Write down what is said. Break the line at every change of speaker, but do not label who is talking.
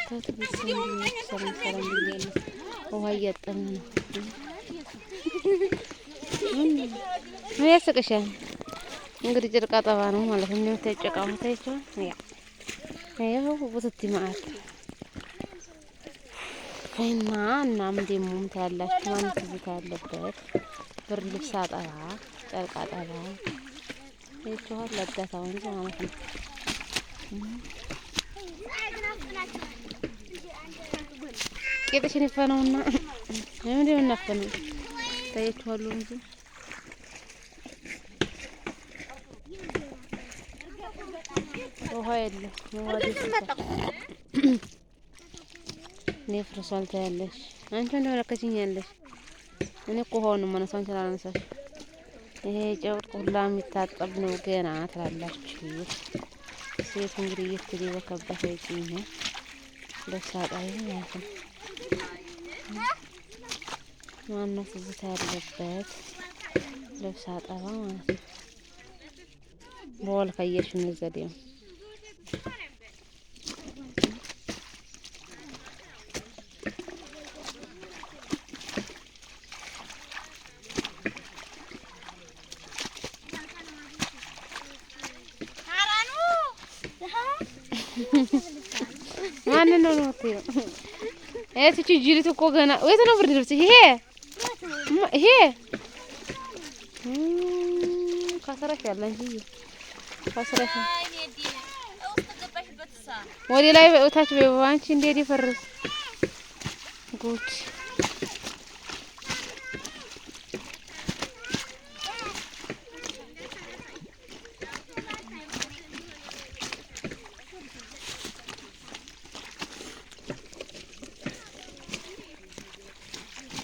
ተመልከቱ ቤተሰብ ሰላም ሰላም ብያለሁ። ውሃ እያጠብን ነው። ምን ያስቅሻል? እንግዲህ ጭርቃ ጠባ ነው ማለት ነው። እንደምታጨቃው ታይቷ ያው ወተት ማአት እና ምንድነው ታያላችሁ? ማን ትዝታ ያለበት ብር ልብስ አጠባ ጨርቅ አጠባ ይቷል ለዳታው እንጂ ማለት ነው። ቄጥሽን ይፈነውና ምንድነው እናፈነው ታያችኋል እንጂ ውሃ የለም። ውሃ ፍርሷል ታያለሽ። አንቺ እንደመለከችኛለሽ እኔ እኮ ውሃውን ነው የማነሳው አንቺ አላነሳሽ። ይሄ ጨርቅ ሁላ የሚታጠብ ነው ገና ትላላችሁ። ሴት እንግዲህ እየተደበከበት ነው ልብስ አጣቢ ማለት ነው። ማነው ትዝታ ያለበት ልብስ አጠባ ማለት ነው። በወል ከየሽ ነው ዘዴው ማን ነው ነው እቺ ጅሪት እኮ ገና ወይት ነው ብርድ ልብስ ይሄ ካሰራሽ ያለ እንጂ ካሰራሽ ወዲ ላይ ታች በባንቺ እንዴት ይፈርስ ጉድ